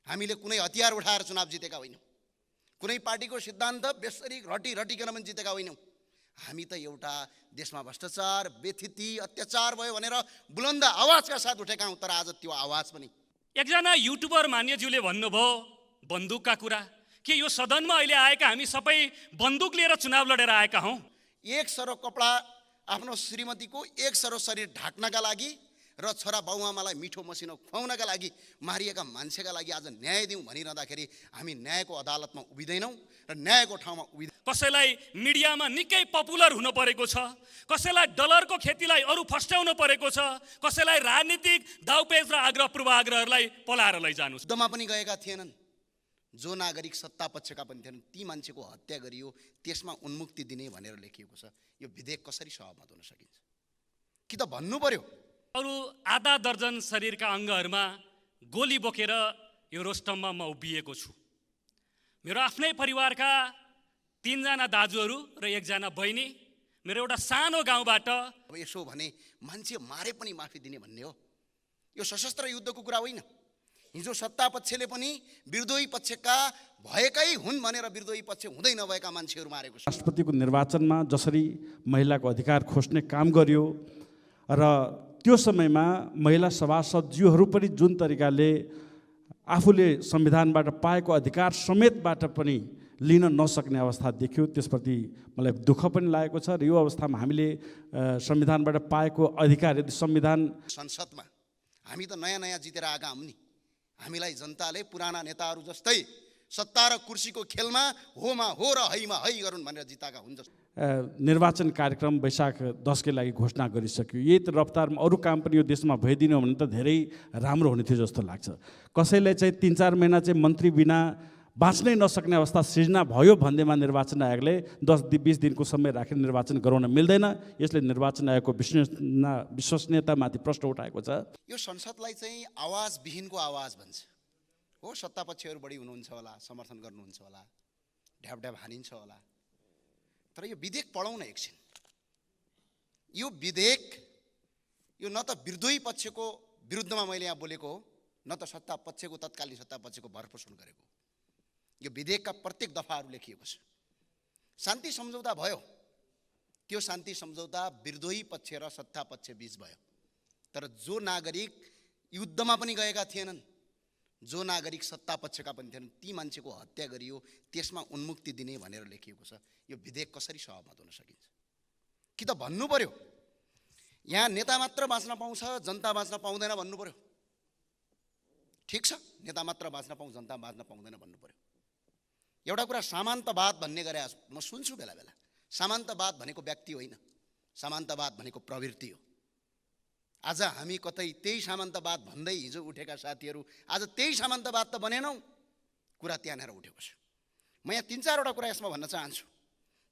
हामीले कुनै हतियार उठाएर चुनाव जितेका होइनौँ, कुनै पार्टीको सिद्धान्त बेसरी रटिकन पनि जितेका होइनौँ। हामी त एउटा देशमा भ्रष्टाचार, बेथिति, अत्याचार भयो भनेर बुलन्द आवाजका साथ उठेका हौँ। तर आज त्यो आवाज पनि एकजना युट्युबर मान्यज्यूले भन्नुभयो बन्दुकका कुरा, के यो सदनमा अहिले आएका हामी सबै बन्दुक लिएर चुनाव लडेर आएका हौँ? एक सरो कपडा आफ्नो श्रीमतीको एक सरो शरीर ढाक्नका लागि र छोरा बाउआमालाई मिठो मसिनो खुवाउनका लागि मारिएका मान्छेका लागि आज न्याय दिउँ भनिरहँदाखेरि हामी न्यायको अदालतमा उभिँदैनौँ र न्यायको ठाउँमा उभिँदैनौँ। कसैलाई मिडियामा निकै पपुलर हुनु परेको छ, कसैलाई डलरको खेतीलाई अरू फस्ट्याउनु परेको छ, कसैलाई राजनीतिक दाउपेच र आग्रह पूर्वाग्रहहरूलाई पलाएर लैजानु। युद्धमा पनि गएका थिएनन्, जो नागरिक सत्ता पक्षका पनि थिएनन्, ती मान्छेको हत्या गरियो, त्यसमा उन्मुक्ति दिने भनेर लेखिएको छ। यो विधेयक कसरी सहमत हुन सकिन्छ? कि त भन्नु पर्यो अरू आधा दर्जन शरीरका अङ्गहरूमा गोली बोकेर यो रोस्टममा म उभिएको छु। मेरो आफ्नै परिवारका 3 जना दाजुहरू र 1 जना बहिनी मेरो एउटा सानो गाउँबाट। अब यसो भने मान्छे मारे पनि माफी दिने भन्ने हो? यो सशस्त्र युद्धको कुरा होइन। हिजो सत्ता पक्षले पनि विरोधी पक्षका भएकै हुन् भनेर विरोधी पक्ष हुँदै नभएका मान्छेहरू मारेको छ। राष्ट्रपतिको निर्वाचनमा जसरी महिलाको अधिकार खोज्ने काम गरियो र त्यो समयमा महिला सभासदज्यूहरू पनि जुन तरिकाले आफूले संविधानबाट पाएको अधिकार समेतबाट पनि लिन नसक्ने अवस्था देखियो, त्यसप्रति मलाई दुःख पनि लागेको छ। र यो अवस्थामा हामीले संविधानबाट पाएको अधिकार यदि संविधान संसदमा हामी त नयाँ नयाँ जितेर आएका हौँ नि, हामीलाई जनताले पुराना नेताहरू जस्तै सत्ता र कुर्सीको खेलमा होमा हो र हैमा है गरून् भनेर जिताएका हुन्। जस्तो निर्वाचन कार्यक्रम वैशाख 10 के लागि घोषणा गरिसक्यो। यही रफ्तारमा अरू काम पनि यो देशमा भइदिनु भने त धेरै राम्रो हुने थियो जस्तो लाग्छ। कसैलाई चाहिँ 3-4 महिना चाहिँ मन्त्री बिना बाँच्नै नसक्ने अवस्था सिर्जना भयो भन्दैमा निर्वाचन आयोगले 10-20 दिनको समय राखेर निर्वाचन गराउन मिल्दैन। यसले निर्वाचन आयोगको विश्वसनीयतामाथि प्रश्न उठाएको छ। यो संसदलाई चाहिँ आवाजविहीनको आवाज भन्छ हो। सत्ता पक्षहरू बढी हुनुहुन्छ होला, समर्थन गर्नुहुन्छ होला, ढ्याप हानिन्छ होला, तर यो विधेयक पढौँ न एकछिन। यो विधेयक यो न त विरोधी पक्षको विरुद्धमा मैले यहाँ बोलेको हो, न त सत्ता पक्षको तत्कालीन सत्ता पक्षको भरपोषण गरेको। यो विधेयकका प्रत्येक दफाहरू लेखिएको छ। शान्ति सम्झौता भयो, त्यो शान्ति सम्झौता विरोधी पक्ष र सत्ता पक्ष बीच भयो। तर जो नागरिक युद्धमा पनि गएका थिएनन्, जो नागरिक सत्ता पक्षका पनि थिएनन्, ती मान्छेको हत्या गरियो, त्यसमा उन्मुक्ति दिने भनेर लेखिएको छ। यो विधेयक कसरी सहमत हुन सकिन्छ? कि त भन्नु पर्यो यहाँ नेता मात्र बाँच्न पाउँछ, जनता बाँच्न पाउँदैन भन्नु पर्यो। ठिक छ, नेता मात्र बाँच्न पाउँछ, जनता बाँच्न पाउँदैन भन्नु पर्यो। एउटा कुरा सामन्तवाद भन्ने गरे म सुन्छु बेला बेला। सामन्तवाद भनेको व्यक्ति होइन, सामन्तवाद भनेको प्रवृत्ति हो। आज हामी कतै त्यही सामन्तवाद भन्दै हिजो उठेका साथीहरू आज त्यही सामन्तवाद त बनेनौँ, कुरा त्यहाँनिर उठेको छ। म यहाँ 3-4वटा कुरा यसमा भन्न चाहन्छु।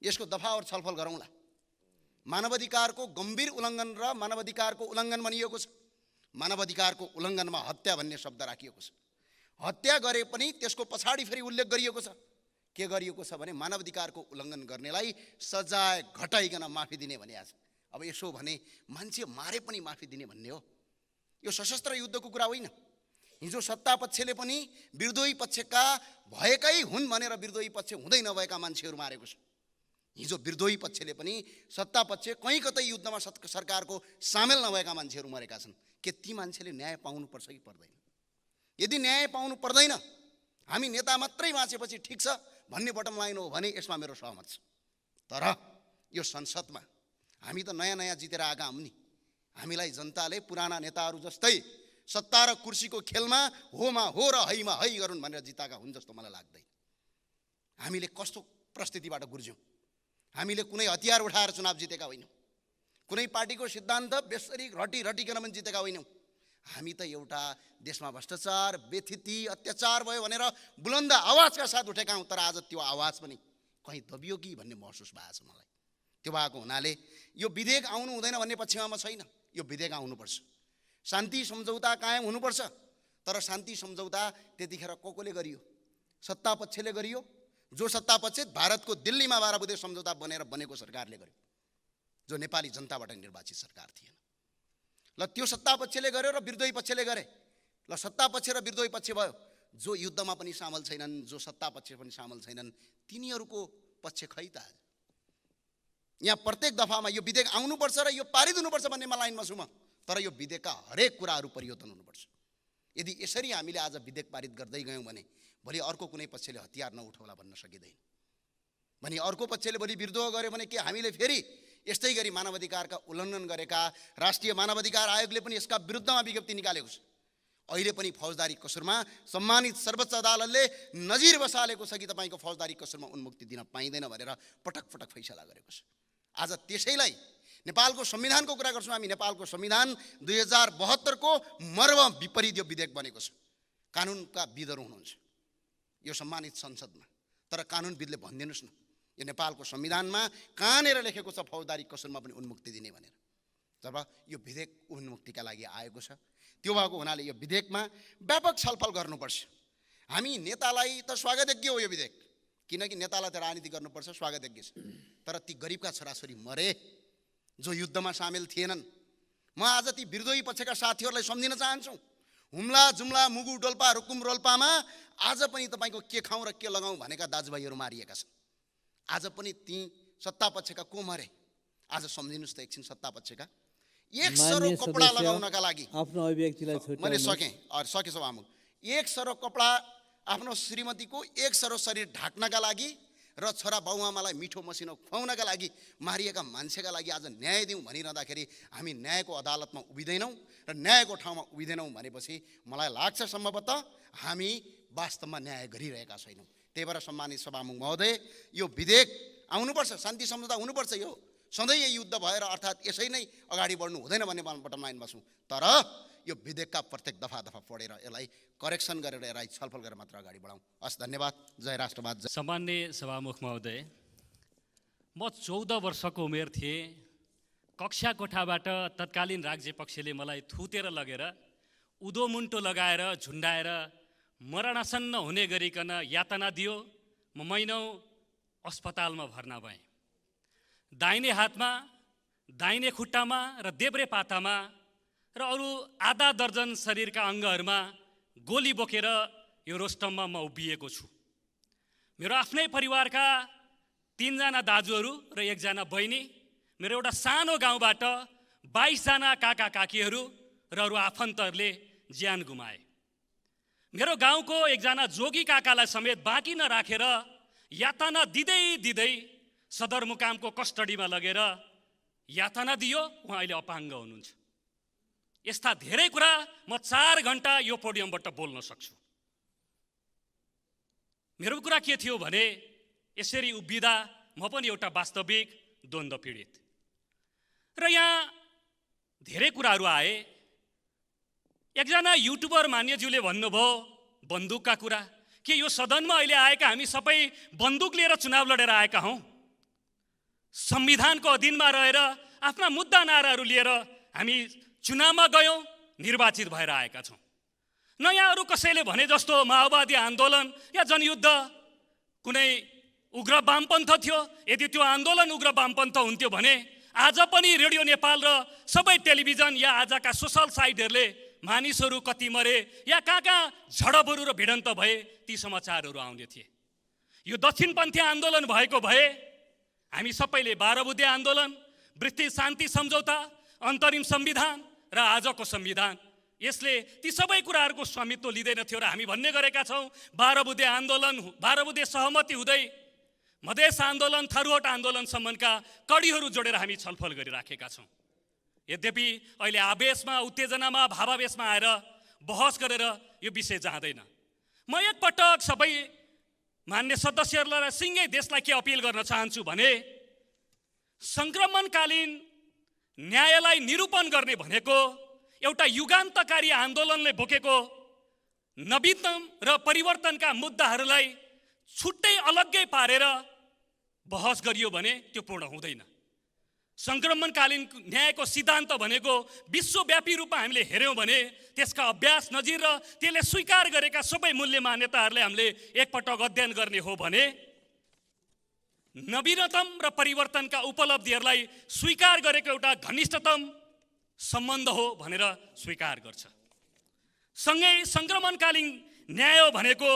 यसको दफावर छलफल गरौँला। मानवाधिकारको गम्भीर उल्लङ्घन र मानवाधिकारको उल्लङ्घन भनिएको छ। मानवाधिकारको उल्लङ्घनमा हत्या भन्ने शब्द राखिएको छ। हत्या गरे पनि त्यसको पछाडि फेरि उल्लेख गरिएको छ। के गरिएको छ भने मानवाधिकारको उल्लङ्घन गर्नेलाई सजाय घटाइकन माफी दिने भने आज। अब यसो भने मान्छे मारे पनि माफी दिने भन्ने हो? यो सशस्त्र युद्धको कुरा होइन। हिजो सत्ता पक्षले पनि विरोधी पक्षका भएकै हुन् भनेर विरोधी पक्ष हुँदै नभएका मान्छेहरू मारेको छ। हिजो विरोधी पक्षले पनि सत्ता पक्ष कहीँ कतै युद्धमा सरकारको सामेल नभएका मान्छेहरू मरेका छन्। के ती मान्छेले न्याय पाउनुपर्छ कि पर्दैन? यदि न्याय पाउनु पर्दैन, हामी नेता मात्रै बाँचेपछि ठिक छ भन्ने बटम लाइन हो भने यसमा मेरो सहमत छ। तर यो संसदमा हामी त नयाँ नयाँ जितेर आएका हौँ नि, हामीलाई जनताले पुराना नेताहरू जस्तै सत्ता र कुर्सीको खेलमा होमा हो र हैमा है गरून् भनेर जिताएका हुन् जस्तो मलाई लाग्दैन। हामीले कस्तो परिस्थितिबाट गुर्ज्यौँ? हामीले कुनै हतियार उठाएर चुनाव जितेका होइनौँ, कुनै पार्टीको सिद्धान्त बेसरी रटिकन पनि जितेका होइनौँ। हामी त एउटा देशमा भ्रष्टाचार, बेथिति, अत्याचार भयो भनेर बुलन्द आवाजका साथ उठेका हौँ। तर आज त्यो आवाज पनि कहीँ दबियो कि भन्ने महसुस भएको छ मलाई। त्यो भएको हुनाले यो विधेयक आउनु हुँदैन भन्ने पक्षमा म छैन। यो विधेयक आउनुपर्छ। शान्ति सम्झौता कायम हुनुपर्छ। तर शान्ति सम्झौता त्यतिखेर कोले गरियो? सत्ता पक्षले गरियो। जो सत्ता पक्ष भारतको दिल्लीमा 12 बुँदे सम्झौता बनेको सरकारले गर्यो, जो नेपाली जनताबाट निर्वाचित सरकार थिएन। ल त्यो सत्ता पक्षले गर्यो र विरोधी पक्षले गरे। ल सत्ता पक्ष र विरोधी पक्ष भयो, जो युद्धमा पनि सामेल छैनन्, जो सत्ता पक्ष पनि सामेल छैनन्, तिनीहरूको पक्ष खै त? यहाँ प्रत्येक दफामा यो विधेयक आउनुपर्छ र यो पारित हुनुपर्छ भन्नेमा लाइनमा छु म, तर यो विधेयकका हरेक कुराहरू परिवर्तन हुनुपर्छ। यदि यसरी हामीले आज विधेयक पारित गर्दै गयौँ भने भोलि अर्को कुनै पक्षले हतियार नउठाउला भन्न सकिँदैन। भने अर्को पक्षले भोलि विद्रोह गर्यो भने के हामीले फेरि यस्तै गरी मानवाधिकारका उल्लङ्घन गरेका राष्ट्रिय मानवाधिकार आयोगले पनि यसका विरुद्धमा विज्ञप्ति निकालेको छ। अहिले पनि फौजदारी कसुरमा सम्मानित सर्वोच्च अदालतले नजिर बसालेको छ कि तपाईँको फौजदारी कसुरमा उन्मुक्ति दिन पाइँदैन भनेर पटक पटक फैसला गरेको छ। आज त्यसैलाई नेपालको संविधानको कुरा गर्छौँ हामी। नेपालको संविधान 2072 को मर्म विपरीत यो विधेयक बनेको छ। कानुनका विदहरू हुनुहुन्छ यो सम्मानित संसदमा, तर कानुनविदले भनिदिनुहोस् न यो नेपालको संविधानमा कहाँनिर लेखेको छ फौजदारी कसुरमा पनि उन्मुक्ति दिने भनेर? जब यो विधेयक उन्मुक्तिका लागि आएको छ, त्यो भएको हुनाले यो विधेयकमा व्यापक छलफल गर्नुपर्छ। हामी नेतालाई त स्वागतयोग्य हो यो विधेयक, किनकि नेतालाई त राजनीति गर्नुपर्छ, स्वागतयोग्य छ। तर ती गरिबका छोराछोरी मरे जो युद्धमा सामेल थिएनन्। म आज ती विरोधी पक्षका साथीहरूलाई सम्झिन चाहन्छु। हुम्ला, जुम्ला, मुगु, डोल्पा, रुकुम, रोल्पामा आज पनि तपाईँको के खाउँ र के लगाउँ भनेका दाजुभाइहरू मारिएका छन्। आज पनि ती सत्ता पक्षका को मरे? आज सम्झिनुहोस् त एकछिन सत्ता पक्षका। एक सरो कपडा लगाउनका लागि आफ्नो अभिव्यक्तिलाई मैले सके सभामुख, एक सरो कपडा आफ्नो श्रीमतीको एक सरो शरीर ढाक्नका लागि र छोरा बाउआमालाई मिठो मसिनो खुवाउनका लागि मारिएका मान्छेका लागि आज न्याय दिउँ भनिरहँदाखेरि हामी न्यायको अदालतमा उभिँदैनौँ र न्यायको ठाउँमा उभिँदैनौँ भनेपछि मलाई लाग्छ सम्भवतः हामी वास्तवमा न्याय गरिरहेका छैनौँ। त्यही भएर सम्मानित सभामुख महोदय, यो विधेयक आउनुपर्छ, शान्ति सम्झौता हुनुपर्छ। यो सधैँ यो युद्ध भएर अर्थात् यसै नै अगाडि बढ्नु हुँदैन भन्ने बटम लाइनमा छौँ। तर यो विधेयकका प्रत्येक दफा पढेर यसलाई करेक्सन गरेर यसलाई छलफल गरेर मात्र अगाडि बढाउँ। हस्, धन्यवाद। जय राष्ट्रवाद। सम्माननीय सभामुख महोदय, म 14 वर्षको उमेर थिएँ। कक्षा कोठाबाट तत्कालीन राज्य पक्षले मलाई थुतेर लगेर उदोमुन्टो लगाएर झुन्डाएर मरणासन्न हुने गरिकन यातना दियो। म महिनौँ अस्पतालमा भर्ना भएँ। दाहिने हातमा, दाहिने खुट्टामा र देब्रे पातामा र अरू आधा दर्जन शरीरका अङ्गहरूमा गोली बोकेर यो रोस्टममा म उभिएको छु। मेरो आफ्नै परिवारका 3 जना दाजुहरू र 1 जना बहिनी, मेरो एउटा सानो गाउँबाट 22 जना काका काकीहरू र अरू आफन्तहरूले ज्यान गुमाए। मेरो गाउँको 1 जना जोगी काकालाई समेत बाँकी नराखेर यातना दिँदै दिँदै सदरमुकामको कस्टडीमा लगेर यातना दियो। उहाँ अहिले अपाङ्ग हुनुहुन्छ। यस्ता धेरै कुरा म 4 घण्टा यो पोडियमबाट बोल्न सक्छु। मेरो कुरा के थियो भने यसरी उभिँदा म पनि एउटा वास्तविक द्वन्द्व पीडित र यहाँ धेरै कुराहरू आए। एकजना युट्युबर मान्यज्यूले भन्नुभयो बन्दुकका कुरा, के यो सदनमा अहिले आएका हामी सबै बन्दुक लिएर चुनाव लडेर आएका हौँ? संविधानको अधीनमा रहेर आफ्ना मुद्दा नाराहरू लिएर हामी चुनावमा गयौँ, निर्वाचित भएर आएका छौँ। न यहाँ अरू कसैले भने जस्तो माओवादी आन्दोलन या जनयुद्ध कुनै उग्र वामपन्थ थियो। यदि त्यो आन्दोलन उग्र वामपन्थ हुन्थ्यो भने आज पनि रेडियो नेपाल र सबै टेलिभिजन या आजका सोसल साइटहरूले मानिसहरू कति मरे या कहाँ झडपहरू र भिडन्त भए ती समाचारहरू आउने थिए। यो दक्षिणपन्थी आन्दोलन भएको भए हामी सबैले 12 बुँदे आन्दोलन, ब्रिटिस शान्ति सम्झौता, अन्तरिम संविधान र आजको संविधान, यसले ती सबै कुराहरूको स्वामित्व लिँदैन थियो र हामी भन्ने गरेका छौँ 12 बुँदे आन्दोलन, 12 बुँदे सहमति हुँदै मधेस आन्दोलन, थरुहट आन्दोलनसम्मका कडीहरू जोडेर हामी छलफल गरिराखेका छौँ। यद्यपि अहिले आवेशमा, उत्तेजनामा, भावावेशमा आएर बहस गरेर यो विषय जाँदैन। म एकपटक सबै मान्य सदस्यहरूलाई सिँगै देशलाई के अपिल गर्न चाहन्छु भने सङ्क्रमणकालीन न्यायलाई निरूपण गर्ने भनेको एउटा युगान्तकारी आन्दोलनले बोकेको नवीनतम र परिवर्तनका मुद्दाहरूलाई छुट्टै अलग्गै पारेर बहस गरियो भने त्यो पूर्ण हुँदैन। सङ्क्रमणकालीन न्यायको सिद्धान्त भनेको विश्वव्यापी रूपमा हामीले हेऱ्यौँ भने त्यसका अभ्यास नजिर र त्यसले स्वीकार गरेका सबै मूल्य मान्यताहरूले हामीले एकपटक अध्ययन गर्ने हो भने नवीनतम र परिवर्तनका उपलब्धिहरूलाई स्वीकार गरेको एउटा घनिष्ठतम सम्बन्ध हो भनेर स्वीकार गर्छ। सँगै सङ्क्रमणकालीन न्याय भनेको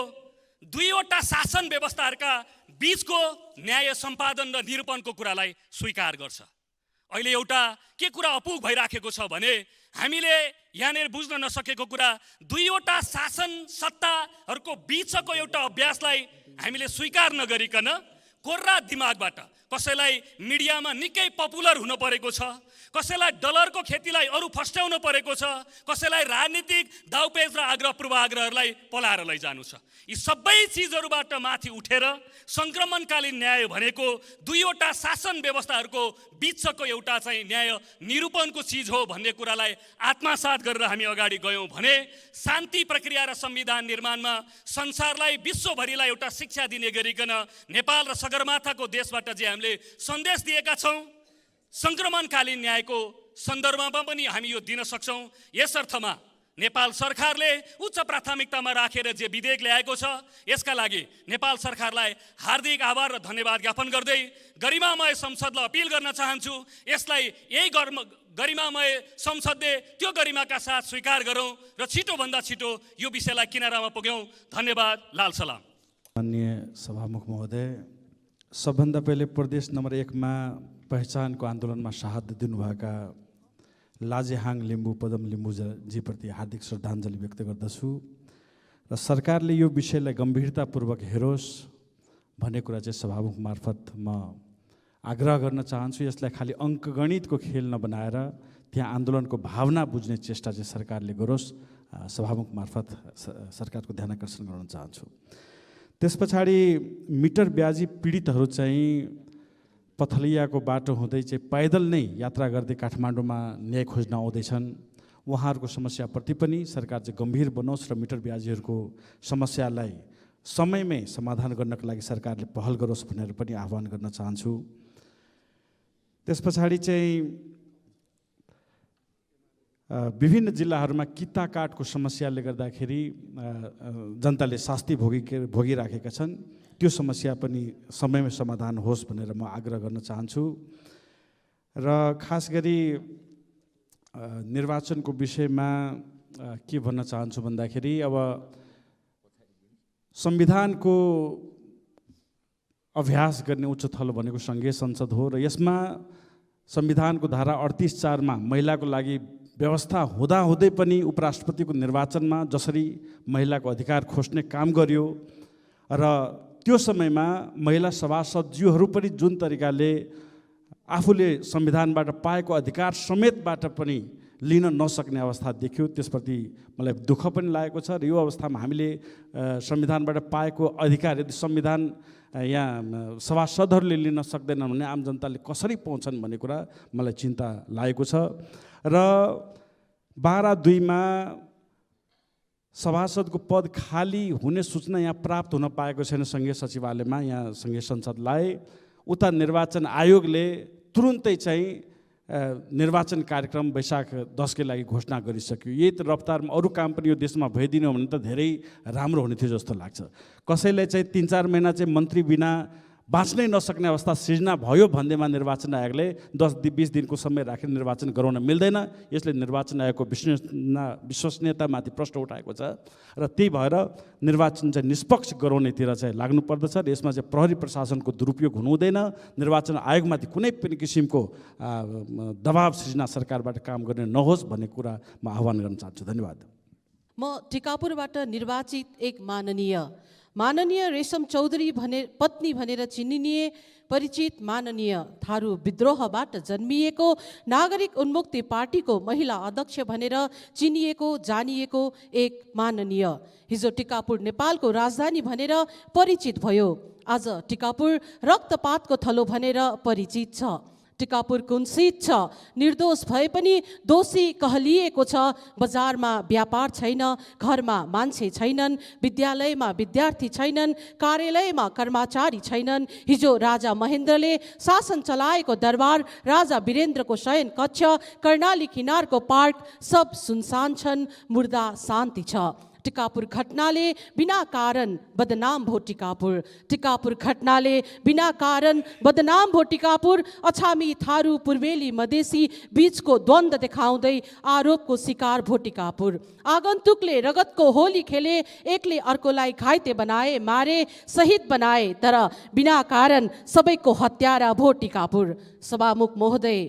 दुईवटा शासन व्यवस्थाहरूका बीचको न्याय सम्पादन र निरूपणको कुरालाई स्वीकार गर्छ। अहिले एउटा के कुरा अपुग भइराखेको छ भने हामीले यहाँनिर बुझ्न नसकेको कुरा दुईवटा शासन सत्ताहरूको बीचको एउटा अभ्यासलाई हामीले स्वीकार नगरिकन कोर्रा दिमागबाट कसैलाई मिडियामा निकै पपुलर हुन परेको छ, कसैलाई डलरको खेतीलाई अरू फस्ट्याउन परेको छ, कसैलाई राजनीतिक दाउपेच र आग्रह पूर्वाग्रहहरूलाई पलाएर लैजानु छ। यी सबै चिजहरूबाट माथि उठेर सङ्क्रमणकालीन न्याय भनेको दुईवटा शासन व्यवस्थाहरूको बीचको एउटा चाहिँ न्याय निरूपणको चिज हो भन्ने कुरालाई आत्मसात गरेर हामी अगाडि गयौँ भने शान्ति प्रक्रिया र संविधान निर्माणमा संसारलाई विश्वभरिलाई एउटा शिक्षा दिने गरिकन नेपाल र सगरमाथाको देशबाट जे हामीले सन्देश दिएका छौँ, सङ्क्रमणकालीन न्यायको सन्दर्भमा पनि हामी यो दिन सक्छौँ। यस अर्थमा नेपाल सरकारले उच्च प्राथमिकतामा राखेर जे विधेयक ल्याएको छ यसका लागि नेपाल सरकारलाई हार्दिक आभार र धन्यवाद ज्ञापन गर्दै गरिमामय संसदलाई अपिल गर्न चाहन्छु, यसलाई यही गरिमामय संसदले त्यो गरिमाका साथ स्वीकार गरौँ र छिटोभन्दा छिटो यो विषयलाई किनारामा पुग्यौँ। धन्यवाद। लाल सलाम। माननीय सभामुख महोदय, सबभन्दा पहिले प्रदेश नम्बर 1 मा पहिचानको आन्दोलनमा शहादत दिनुभएका लाजेहाङ लिम्बू पदम लिम्बूजीप्रति हार्दिक श्रद्धाञ्जली व्यक्त गर्दछु र सरकारले यो विषयलाई गम्भीरतापूर्वक हेरोस् भन्ने कुरा चाहिँ सभामुख मार्फत म आग्रह गर्न चाहन्छु। यसलाई खालि अङ्कगणितको खेल नबनाएर त्यहाँ आन्दोलनको भावना बुझ्ने चेष्टा चाहिँ सरकारले गरोस्, सभामुख मार्फत सरकारको ध्यान आकर्षण गराउन चाहन्छु। त्यस पछाडि मिटर ब्याजी पीडितहरू चाहिँ पथलैयाको बाटो हुँदै चाहिँ पैदल नै यात्रा गर्दै काठमाडौँमा न्याय खोज्न आउँदैछन्। उहाँहरूको समस्याप्रति पनि सरकार चाहिँ गम्भीर बनोस् र मिटर ब्याजीहरूको समस्यालाई समयमै समाधान गर्नको लागि सरकारले पहल गरोस् भनेर पनि आह्वान गर्न चाहन्छु। त्यस पछाडि चाहिँ विभिन्न जिल्लाहरूमा किता काठको समस्याले गर्दाखेरि जनताले शास्ति भोगिराखेका छन्। त्यो समस्या पनि समयमै समाधान होस् भनेर म आग्रह गर्न चाहन्छु। र खास गरी निर्वाचनको विषयमा के भन्न चाहन्छु भन्दाखेरि अब संविधानको अभ्यास गर्ने उच्च थलो भनेको सङ्घीय संसद हो र यसमा संविधानको धारा 38(4) मा महिलाको लागि व्यवस्था हुँदाहुँदै पनि उपराष्ट्रपतिको निर्वाचनमा जसरी महिलाको अधिकार खोज्ने काम गरियो र त्यो समयमा महिला सभासदज्यूहरू पनि जुन तरिकाले आफूले संविधानबाट पाएको अधिकार समेतबाट पनि लिन नसक्ने अवस्था देखियो, त्यसप्रति मलाई दुःख पनि लागेको छ। र यो अवस्थामा हामीले संविधानबाट पाएको अधिकार यदि संविधान यहाँ सभासदहरूले लिन सक्दैनन् भने आम जनताले कसरी पाउँछन् भन्ने कुरा मलाई चिन्ता लागेको छ। र 12(2) मा सभासदको पद खाली हुने सूचना यहाँ प्राप्त हुन पाएको छैन सङ्घीय सचिवालयमा, यहाँ सङ्घीय संसदलाई। उता निर्वाचन आयोगले तुरुन्तै चाहिँ निर्वाचन कार्यक्रम वैशाख 10 के लागि घोषणा गरिसक्यो। यही रफ्तारमा अरू काम पनि यो देशमा भइदिनु भने त धेरै राम्रो हुने थियो जस्तो लाग्छ। कसैलाई चाहिँ 3-4 महिना चाहिँ मन्त्री बिना बाँच्नै नसक्ने अवस्था सृजना भयो भन्दैमा निर्वाचन आयोगले 10-20 दिनको समय राखेर निर्वाचन गराउन मिल्दैन। यसले निर्वाचन आयोगको विश्वसनीयतामाथि प्रश्न उठाएको छ र त्यही भएर निर्वाचन चाहिँ निष्पक्ष गराउनेतिर चाहिँ लाग्नुपर्दछ र यसमा चाहिँ प्रहरी प्रशासनको दुरुपयोग हुनु हुँदैन। निर्वाचन आयोगमाथि कुनै पनि किसिमको दबाव सृजना सरकारबाट काम गर्ने नहोस् भन्ने कुरा म आह्वान गर्न चाहन्छु। धन्यवाद। म टिकापुरबाट निर्वाचित एक माननीय रेशम चौधरी पत्नी भनेर चिनिने परिचित माननीय थारू विद्रोहबाट जन्मिएको नागरिक उन्मुक्ति पार्टीको महिला अध्यक्ष भनेर चिनिएको जानिएको एक माननीय हिजो टिकापुर नेपालको राजधानी भनेर परिचित भयो। आज टिकापुर रक्तपातको थलो भनेर परिचित छ। टिकापुर कुंसित छ, निर्दोष भए पनि दोषी कहलिएको छ। बजारमा व्यापार छैन, घरमा मान्छे छैनन्, विद्यालयमा विद्यार्थी छैनन्, कार्यालयमा कर्मचारी छैनन्। हिजो राजा महेन्द्रले शासन चलाएको दरबार, राजा वीरेन्द्रको शयन कक्ष, कर्णाली किनारको पार्क सब सुनसान छन्, मुर्दा शान्ति छ। टिकापुर घटनाले बिना कारण बदनाम भो टिकापुर। टिकापुर घटनाले बिना कारण बदनाम भो टिकापुर। अछामी थारू पूर्वेली मधेसी बीचको द्वन्द्व देखाउँदै आरोपको शिकार भो टिकापुर। आगन्तुकले रगतको होली खेले, एकले अर्कोलाई घाइते बनाए, मारे, शहीद बनाए, तर बिना कारण सबैको हत्यारा भो टिकापुर। सभामुख महोदय,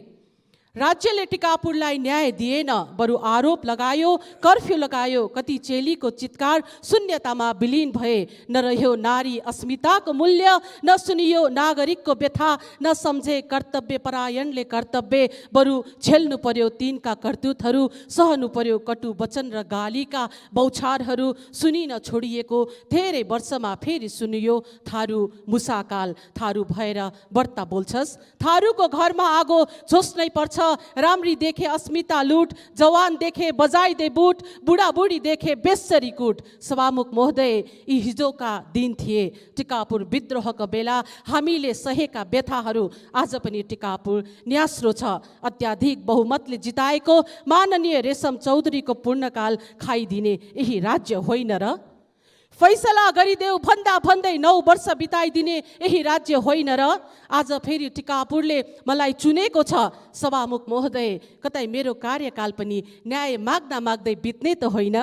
राज्यले टिकापुरलाई न्याय दिएन, बरु आरोप लगायो, कर्फ्यू लगायो। कति चेलीको चित्कार शून्यतामा विलिन भए। न रह्यो नारी अस्मिताको मूल्य, न सुनियो नागरिकको व्यथा, न सम्झे कर्तव्य परायणले कर्तव्य, बरु झेल्नु पर्यो तिनका करतुतहरू, सहनु पर्यो कटु वचन र गालीका बौछारहरू। सुनिन छोडिएको धेरै वर्षमा फेरि सुनियो थारू मुसाकाल। थारू भएर व्रता बोल्छस्, थारूको घरमा आगो झोस्नै पर्छ। राम्री देखे अस्मिता लुट, जवान देखे बजाइदे बुट, बुढाबुढी देखे बेसरी कुट। सभामुख महोदय, यी हिजोका दिन थिए। टिकापुर विद्रोहको बेला हामीले सहेका व्यथाहरू आज पनि टिकापुर न्यास्रो छ। अत्याधिक बहुमतले जिताएको माननीय रेशम चौधरीको पूर्णकाल खाइदिने यही राज्य होइन र? फैसला गरिदेऊ भन्दा भन्दै 9 वर्ष बिताइदिने यही राज्य होइन र? आज फेरि टिकापुरले मलाई चुनेको छ। सभामुख महोदय, कतै मेरो कार्यकाल पनि न्याय माग्दा माग्दै बित्ने त होइन?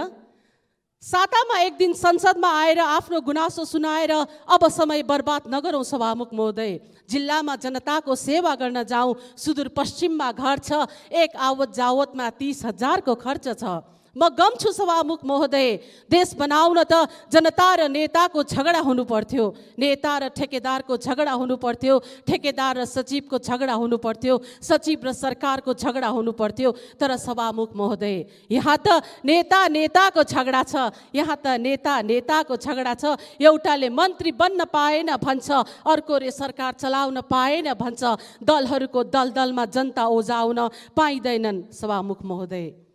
सातामा एक दिन संसदमा आएर आफ्नो गुनासो सुनाएर अब समय बर्बाद नगरौँ। सभामुख महोदय, जिल्लामा जनताको सेवा गर्न जाउँ। सुदूरपश्चिममा घर छ, एक आवत जावतमा 30,000 को खर्च छ। म गम छु सभामुख महोदय। देश बनाउन त जनता र नेताको झगडा हुनु पर्थ्यो, नेता र ठेकेदारको झगडा हुनु पर्थ्यो, ठेकेदार र सचिवको झगडा हुनु पर्थ्यो, सचिव र सरकारको झगडा हुनु पर्थ्यो। तर सभामुख महोदय, यहाँ त नेता नेताको झगडा छ, यहाँ त नेता नेताको झगडा छ। एउटाले मन्त्री बन्न पाएन भन्छ, अर्कोले सरकार चलाउन पाएन भन्छ। दलहरूको दलदलमा जनता ओझाउन पाइँदैनन् सभामुख महोदय।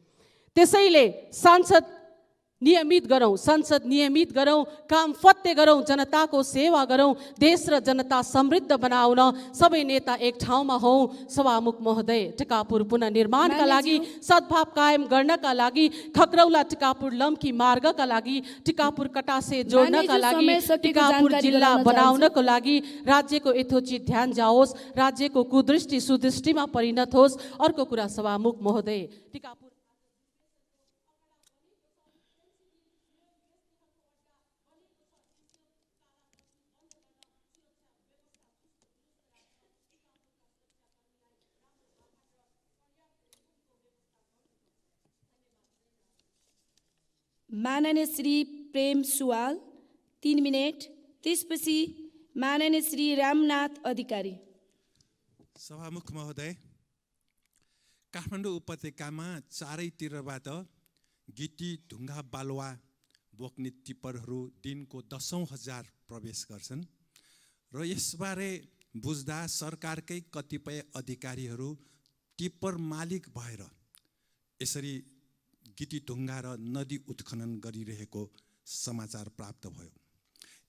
त्यसैले संसद नियमित गरौँ, काम फत्ते गरौँ, जनताको सेवा गरौँ, देश र जनता समृद्ध बनाउन सबै नेता एक ठाउँमा हौँ। सभामुख महोदय, टिकापुर पुनर्निर्माणका लागि, सद्भाव कायम गर्नका लागि, खक्रौला टिकापुर लम्की मार्गका लागि, टिकापुर कटासे जोड्नका लागि, टिकापुर जिल्ला बनाउनको लागि राज्यको यथोचित ध्यान जाओस्, राज्यको कुदृष्टि सुदृष्टिमा परिणत होस्। अर्को कुरा सभामुख महोदय, टिकापुर माननीय श्री प्रेम सुवाल 3 मिनट, त्यसपछि माननीय श्री रामनाथ अधिकारी। सभामुख महोदय, काठमाडौँ उपत्यकामा चारैतिरबाट गिटी ढुङ्गा बालुवा बोक्ने टिप्परहरू दिनको 10,000 प्रवेश गर्छन् र यसबारे बुझ्दा सरकारकै कतिपय अधिकारीहरू टिप्पर मालिक भएर यसरी गिटी ढुङ्गा र नदी उत्खनन गरिरहेको समाचार प्राप्त भयो।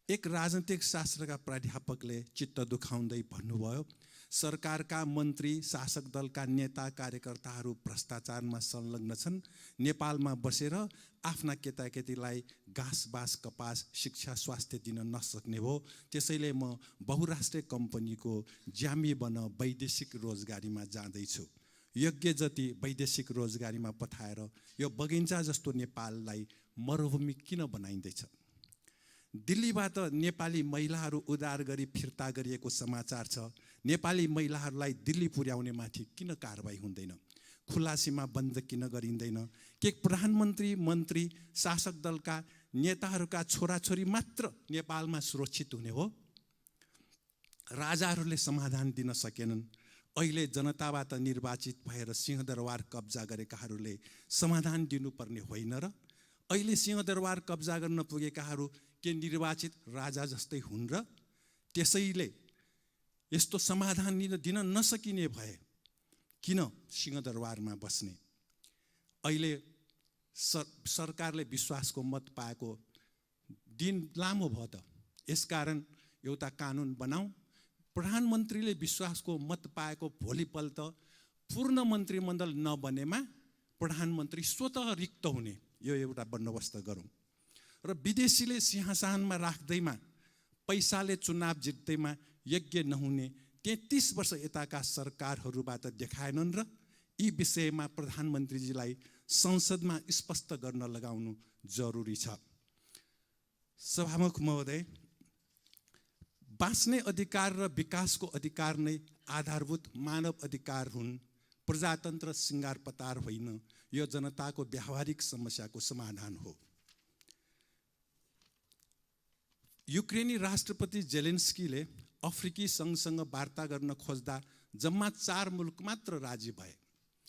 एक राजनीतिक शास्त्रका प्राध्यापकले चित्त दुखाउँदै भन्नुभयो, सरकारका मन्त्री, शासक दलका नेता कार्यकर्ताहरू भ्रष्टाचारमा संलग्न छन्। नेपालमा बसेर आफ्ना केटाकेटीलाई घाँस बाँस कपास शिक्षा स्वास्थ्य दिन नसक्ने हो। त्यसैले म बहुराष्ट्रिय कम्पनीको ज्यामी बन वैदेशिक रोजगारीमा जाँदैछु। योग्य जति वैदेशिक रोजगारीमा पठाएर यो बगैँचा जस्तो नेपाललाई मरुभूमि किन बनाइँदैछ? दिल्लीबाट नेपाली महिलाहरू उद्धार गरी फिर्ता गरिएको समाचार छ। नेपाली महिलाहरूलाई दिल्ली पुर्याउने माथि किन कारबाही हुँदैन? खुला सीमा बन्द किन गरिँदैन? के प्रधानमन्त्री, मन्त्री, शासक दलका नेताहरूका छोराछोरी मात्र नेपालमा सुरक्षित हुने हो? राजाहरूले समाधान दिन सकेनन्, अहिले जनताबाट निर्वाचित भएर सिंहदरबार कब्जा गरेकाहरूले समाधान दिनुपर्ने होइन र? अहिले सिंहदरबार कब्जा गर्न पुगेकाहरू के निर्वाचित राजा जस्तै हुन् र? त्यसैले यस्तो समाधान दिन नसकिने भए किन सिंहदरबारमा बस्ने? अहिले सरकारले विश्वासको मत पाएको दिन लामो भयो त। यसकारण एउटा कानुन बनाऊ, प्रधानमन्त्रीले विश्वासको मत पाएको भोलिपल्ट पूर्ण मन्त्रीमण्डल नबनेमा प्रधानमन्त्री स्वतः रिक्त हुने, यो एउटा बन्दोबस्त गरौँ। र विदेशीले सिंहासनमा राख्दैमा पैसाले चुनाव जित्दैमा यज्ञ नहुने 33 वर्ष यताका सरकारहरूबाट देखाएनन् र यी विषयमा प्रधानमन्त्रीजीलाई संसदमा स्पष्ट गर्न लगाउनु जरुरी छ। सभामुख महोदय, बाँच्ने अधिकार र विकासको अधिकार नै आधारभूत मानव अधिकार हुन्, प्रजातन्त्र सिङ्गार पतार होइन, यो जनताको व्यावहारिक समस्याको समाधान हो। युक्रेनी राष्ट्रपति जेलेन्स्कीले अफ्रिकी सङ्घसँग वार्ता गर्न खोज्दा जम्मा 4 मुलुक मात्र राजी भए।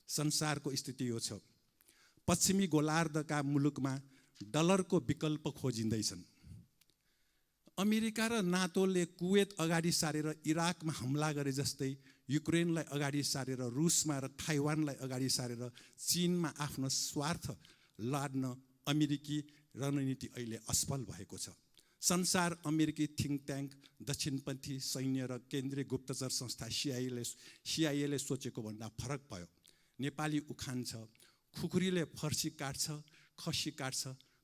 संसारको स्थिति यो छ, पश्चिमी गोलार्धका मुलुकमा डलरको विकल्प खोजिँदैछन्। अमेरिका र नाटोले कुवेत अगाडि सारेर इराकमा हमला गरे जस्तै युक्रेनलाई अगाडि सारेर रुसमा र ताइवानलाई अगाडि सारेर चीनमा आफ्नो स्वार्थ लाड्न अमेरिकी रणनीति अहिले असफल भएको छ। संसार अमेरिकी थिङ्क ट्याङ्क, दक्षिणपन्थी सैन्य र केन्द्रीय गुप्तचर संस्था सिआइएले सोचेको भन्दा फरक भयो। नेपाली उखान छ, खुकुरीले फर्सी काट्छ, खसी काट्छ,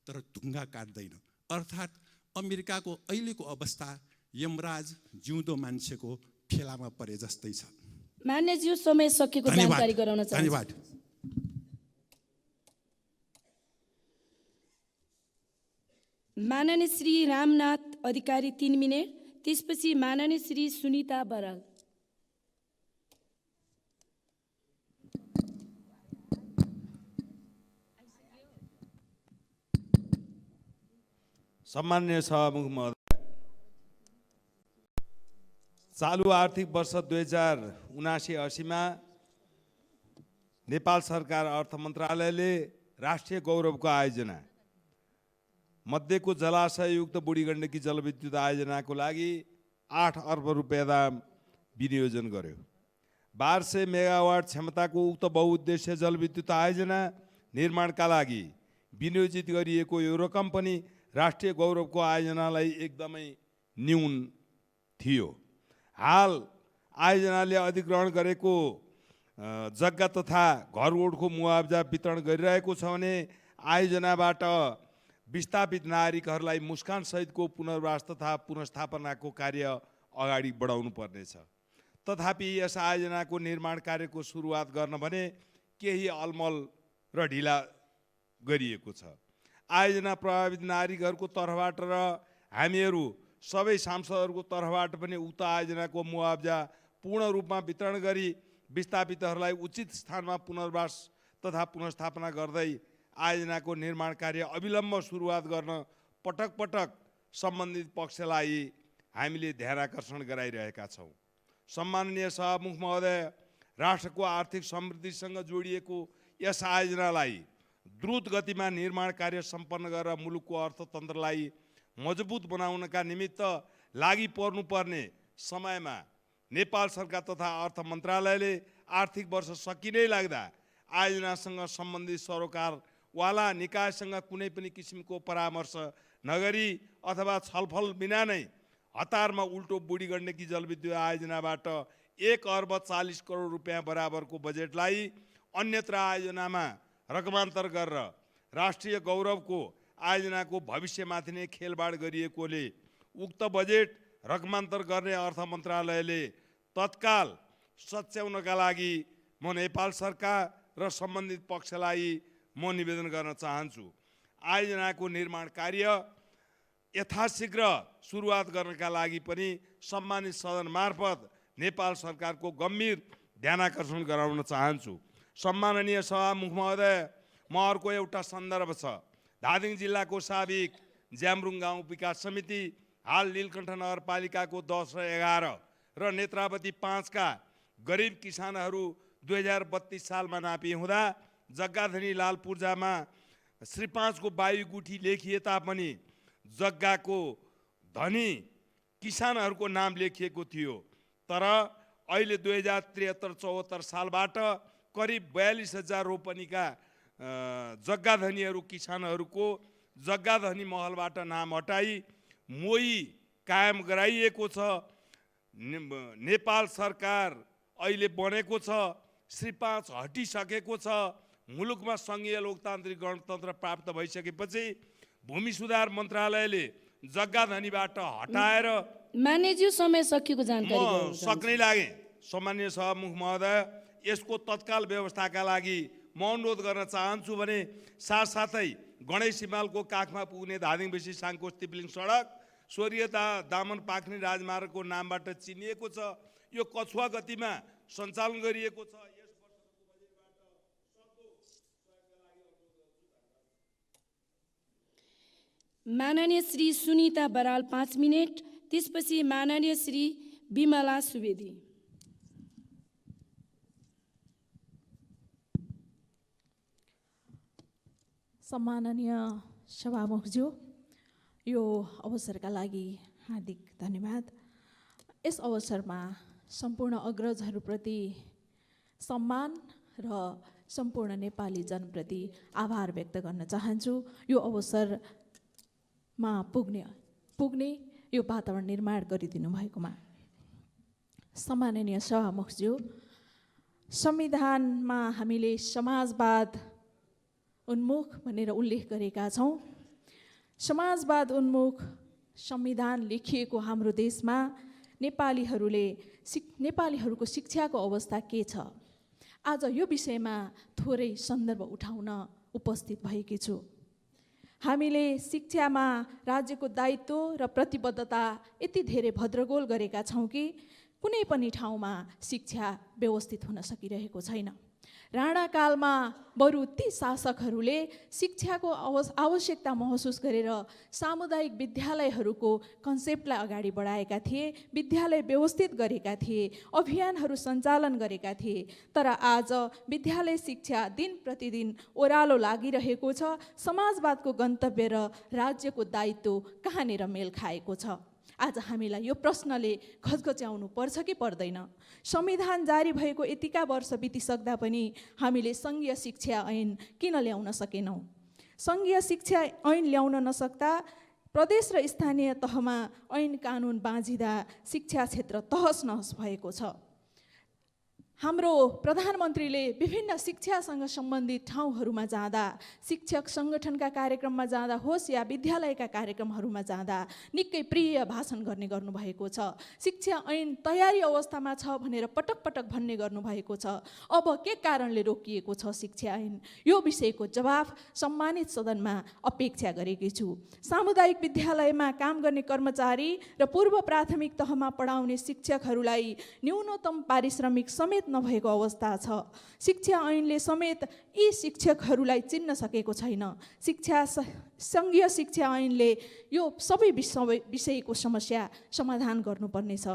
तर ढुङ्गा काट्दैन। अर्थात् अमेरिकाको अहिलेको अवस्था यमराज जिउँदो मान्छेको फेलामा परे जस्तै छ। मान्यज्यू, समय सकेको जानकारी गराउन चाहन्छु। धन्यवाद। माननीय श्री रामनाथ अधिकारी 3 मिनेट, त्यसपछि माननीय श्री सुनिता बराल। सम्माननीय सभामुख महोदय, चालु आर्थिक वर्ष 2079-80 नेपाल सरकार अर्थ मन्त्रालयले राष्ट्रिय गौरवको आयोजना मध्येको जलाशययुक्त बुढी गण्डकी जलविद्युत आयोजनाको लागि 8 अर्ब रुपियाँ दाम विनियोजन गर्यो। 1200 मेगावाट क्षमताको उक्त बहुउद्देश्य जलविद्युत आयोजना निर्माणका लागि विनियोजित गरिएको यो रकम पनि राष्ट्रिय गौरवको आयोजनालाई एकदमै न्यून थियो। हाल आयोजनाले अधिग्रहण गरेको जग्गा तथा घरवोडको मुआवजा वितरण गरिरहेको छ भने आयोजनाबाट विस्थापित नागरिकहरूलाई मुस्कान सहितको पुनर्वास तथा पुनर्स्थापनाको कार्य अगाडि बढाउनु पर्नेछ। तथापि यस आयोजनाको निर्माण कार्यको सुरुवात गर्न भने केही अलमल र ढिला गरिएको छ। आयोजना प्रभावित नागरिकहरूको तर्फबाट र हामीहरू सबै सांसदहरूको तर्फबाट पनि उक्त आयोजनाको मुआवजा पूर्ण रूपमा वितरण गरी विस्थापितहरूलाई उचित स्थानमा पुनर्वास तथा पुनर्स्थापना गर्दै आयोजनाको निर्माण कार्य अविलम्ब सुरुवात गर्न पटक पटक सम्बन्धित पक्षलाई हामीले ध्यानाकर्षण गराइरहेका छौँ। सम्माननीय सभामुख महोदय, राष्ट्रको आर्थिक समृद्धिसँग जोडिएको यस आयोजनालाई द्रुत गतिमा निर्माण कार्य सम्पन्न गरेर मुलुकको अर्थतन्त्रलाई मजबुत बनाउनका निमित्त लागि पर्नुपर्ने समयमा नेपाल सरकार तथा अर्थ मन्त्रालयले आर्थिक वर्ष सकिनै लाग्दा आयोजनासँग सम्बन्धित सरोकारवाला निकायसँग कुनै पनि किसिमको परामर्श नगरी अथवा छलफल बिना नै हतारमा उल्टो बुढी गण्डकी जलविद्युत आयोजनाबाट 1 अर्ब 40 करोड रुपियाँ बराबरको बजेटलाई अन्यत्र आयोजनामा रकमान्तर गरेर राष्ट्रिय गौरवको आयोजनाको भविष्यमाथि नै खेलबाड गरिएकोले उक्त बजेट रकमान्तर गर्ने अर्थ मन्त्रालयले तत्काल सच्याउनका लागि म नेपाल सरकार र सम्बन्धित पक्षलाई म निवेदन गर्न चाहन्छु। आयोजनाको निर्माण कार्य यथाशीघ्र सुरुवात गर्नका लागि पनि सम्मानित सदन मार्फत नेपाल सरकारको गम्भीर ध्यानाकर्षण गराउन चाहन्छु। सम्माननीय सभामुख महोदय, म अर्को एउटा सन्दर्भ छ। धादिङ जिल्लाको साबिक ज्याम्रुङ गाउँ विकास समिति हाल नीलकण्ठ नगरपालिकाको 10 र 11 र नेत्रावती 5 का गरिब किसानहरू 2032 सालमा नापी हुँदा जग्गाधनी लाल पूर्जामा श्री 5 को बायु गुठी लेखिए तापनि जग्गाको धनी किसानहरूको नाम लेखिएको थियो। तर अहिले 2073-74 सालबाट करिब 42,000 रोपनीका जग्गाधनीहरू किसानहरूको जग्गाधनी महलबाट नाम हटाई मोही कायम गराइएको छ। नेपाल सरकार अहिले बनेको छ, श्री 5 हटिसकेको छ। मुलुकमा सङ्घीय लोकतान्त्रिक गणतन्त्र प्राप्त भइसकेपछि भूमि सुधार मन्त्रालयले जग्गा धनीबाट हटाएर मान्यज्यू समय सकिएको म जानकारी गराउन सक्नै लागे। सम्माननीय सभामुख महोदय, यसको तत्काल व्यवस्थाका लागि म अनुरोध गर्न चाहन्छु भने साथसाथै गणेश हिमालको काखमा पुग्ने धादिङ बेसी साङकोस तिप्लिङ सडक स्वर्गीय दामन पाख्ने राजमार्गको नामबाट चिनिएको छ। यो कछुवा गतिमा सञ्चालन गरिएको छ। माननीय श्री सुनिता बराल 5 मिनेट, त्यसपछि माननीय श्री विमला सुवेदी। सम्माननीय सभामुखज्यू, यो अवसरका लागि हार्दिक धन्यवाद। यस अवसरमा सम्पूर्ण अग्रजहरूप्रति सम्मान र सम्पूर्ण नेपाली जनप्रति आभार व्यक्त गर्न चाहन्छु। यो अवसरमा पुग्ने यो वातावरण निर्माण गरिदिनु भएकोमा। सम्माननीय सभामुखज्यू, संविधानमा हामीले समाजवाद उन्मुख भनेर उल्लेख गरेका छौँ। समाजवाद उन्मुख संविधान लेखिएको हाम्रो देशमा नेपालीहरूको शिक्षाको अवस्था के छ? आज यो विषयमा थोरै सन्दर्भ उठाउन उपस्थित भएकी छु। हामीले शिक्षामा राज्यको दायित्व र प्रतिबद्धता यति धेरै भद्रगोल गरेका छौँ कि कुनै पनि ठाउँमा शिक्षा व्यवस्थित हुन सकिरहेको छैन। राणाकालमा बरु ती शासकहरूले शिक्षाको आवश्यकता महसुस गरेर सामुदायिक विद्यालयहरूको कन्सेप्टलाई अगाडि बढाएका थिए, विद्यालय व्यवस्थित गरेका थिए, अभियानहरू सञ्चालन गरेका थिए। तर आज विद्यालय शिक्षा दिन प्रतिदिन ओह्रालो लागिरहेको छ। समाजवादको गन्तव्य र राज्यको दायित्व कहाँनिर मेल खाएको छ? आज हामीलाई यो प्रश्नले घचघच्याउनु पर्छ कि पर्दैन? संविधान जारी भएको यतिका वर्ष बितिसक्दा पनि हामीले सङ्घीय शिक्षा ऐन किन ल्याउन सकेनौँ? सङ्घीय शिक्षा ऐन ल्याउन नसक्दा प्रदेश र स्थानीय तहमा ऐन कानुन बाँझिँदा शिक्षा क्षेत्र तहस नहस भएको छ। हाम्रो प्रधानमन्त्रीले विभिन्न शिक्षासँग सम्बन्धित ठाउँहरूमा जाँदा, शिक्षक सङ्गठनका कार्यक्रममा जाँदा होस् या विद्यालयका कार्यक्रमहरूमा जाँदा निकै प्रिय भाषण गर्नुभएको छ। शिक्षा ऐन तयारी अवस्थामा छ भनेर पटक पटक भन्ने गर्नुभएको छ। अब के कारणले रोकिएको छ शिक्षा ऐन? यो विषयको जवाफ सम्मानित सदनमा अपेक्षा गरेकी छु। सामुदायिक विद्यालयमा काम गर्ने कर्मचारी र पूर्व प्राथमिक तहमा पढाउने शिक्षकहरूलाई न्यूनतम पारिश्रमिक समेत नभएको अवस्था छ। शिक्षा ऐनले समेत यी शिक्षकहरूलाई चिन्न सकेको छैन। सङ्घीय शिक्षा ऐनले यो सबै विषयको समस्या समाधान गर्नुपर्नेछ।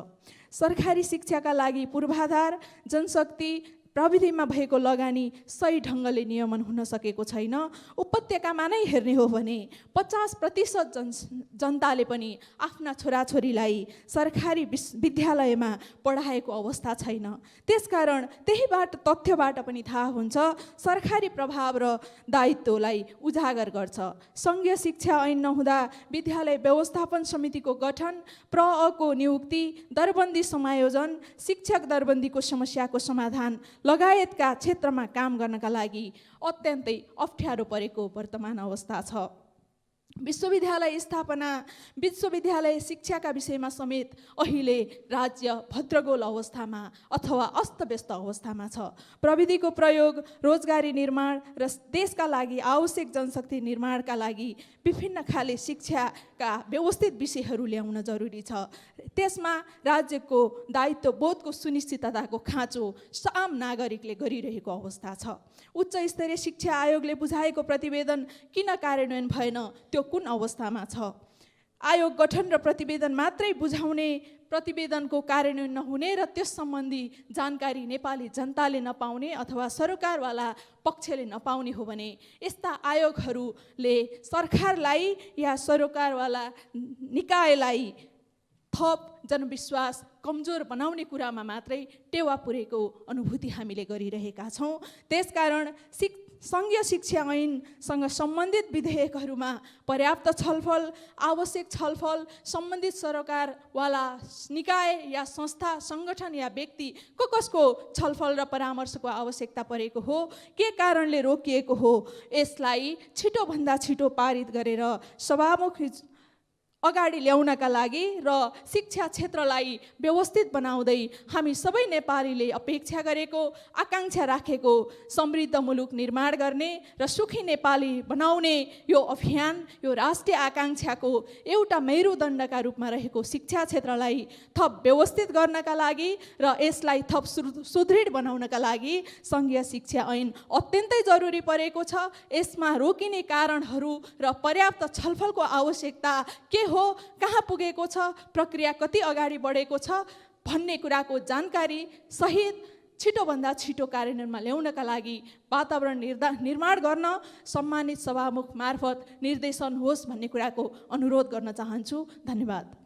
सरकारी शिक्षाका लागि पूर्वाधार, जनशक्ति, प्रविधिमा भएको लगानी सही ढङ्गले नियमन हुन सकेको छैन। उपत्यकामा नै हेर्ने हो भने 50% जनताले पनि आफ्ना छोराछोरीलाई सरकारी विद्यालयमा पढाएको अवस्था छैन। त्यसकारण त्यहीबाट तथ्यबाट पनि थाहा हुन्छ सरकारी प्रभाव र दायित्वलाई उजागर गर्छ। सङ्घीय शिक्षा ऐन नहुँदा विद्यालय व्यवस्थापन समितिको गठन, प्रअको नियुक्ति, दरबन्दी समायोजन, शिक्षक दरबन्दीको समस्याको समाधान लगायतका क्षेत्रमा काम गर्नका लागि अत्यन्तै अप्ठ्यारो परेको वर्तमान अवस्था छ। विश्वविद्यालय स्थापना, विश्वविद्यालय शिक्षाका विषयमा समेत अहिले राज्य भद्रगोल अवस्थामा अथवा अस्तव्यस्त अवस्थामा छ। प्रविधिको प्रयोग, रोजगारी निर्माण र देशका लागि आवश्यक जनशक्ति निर्माणका लागि विभिन्न खाले शिक्षाका व्यवस्थित विषयहरू ल्याउन जरुरी छ। त्यसमा राज्यको दायित्व बोधको सुनिश्चितताको खाँचो आम नागरिकले गरिरहेको अवस्था छ। उच्च स्तरीय शिक्षा आयोगले बुझाएको प्रतिवेदन किन कार्यान्वयन भएन? त्यो कुन अवस्थामा छ? आयोग गठन र प्रतिवेदन मात्रै बुझाउने, प्रतिवेदनको कार्यान्वयन नहुने र त्यस सम्बन्धी जानकारी नेपाली जनताले नपाउने अथवा सरकारवाला पक्षले नपाउने हो भने यस्ता आयोगहरूले सरकारलाई या सरकारवाला निकायलाई थप जनविश्वास कमजोर बनाउने कुरामा मात्रै टेवा पुरेको अनुभूति हामीले गरिरहेका छौँ। त्यसकारण सङ्घीय शिक्षा ऐनसँग सम्बन्धित विधेयकहरूमा पर्याप्त छलफल, आवश्यक छलफल सम्बन्धित सरकारवाला निकाय या संस्था, सङ्गठन या व्यक्ति कसको छलफल र परामर्शको आवश्यकता परेको हो, के कारणले रोकिएको हो, यसलाई छिटोभन्दा छिटो पारित गरेर सभामुख अगाडि ल्याउनका लागि र शिक्षा क्षेत्रलाई व्यवस्थित बनाउँदै हामी सबै नेपालीले अपेक्षा गरेको, आकाङ्क्षा राखेको समृद्ध मुलुक निर्माण गर्ने र सुखी नेपाली बनाउने यो अभियान, यो राष्ट्रिय आकाङ्क्षाको एउटा मेरुदण्डका रूपमा रहेको शिक्षा क्षेत्रलाई थप व्यवस्थित गर्नका लागि र यसलाई थप सुदृढ बनाउनका लागि सङ्घीय शिक्षा ऐन अत्यन्तै जरुरी परेको छ। यसमा रोकिने कारणहरू र पर्याप्त छलफलको आवश्यकता के हो, कहाँ पुगेको छ, प्रक्रिया कति अगाडि बढेको छ भन्ने कुराको जानकारी सहित छिटोभन्दा छिटो कार्यान्वयनमा ल्याउनका लागि वातावरण निर्माण गर्न सम्मानित सभामुख मार्फत निर्देशन होस् भन्ने कुराको अनुरोध गर्न चाहन्छु। धन्यवाद।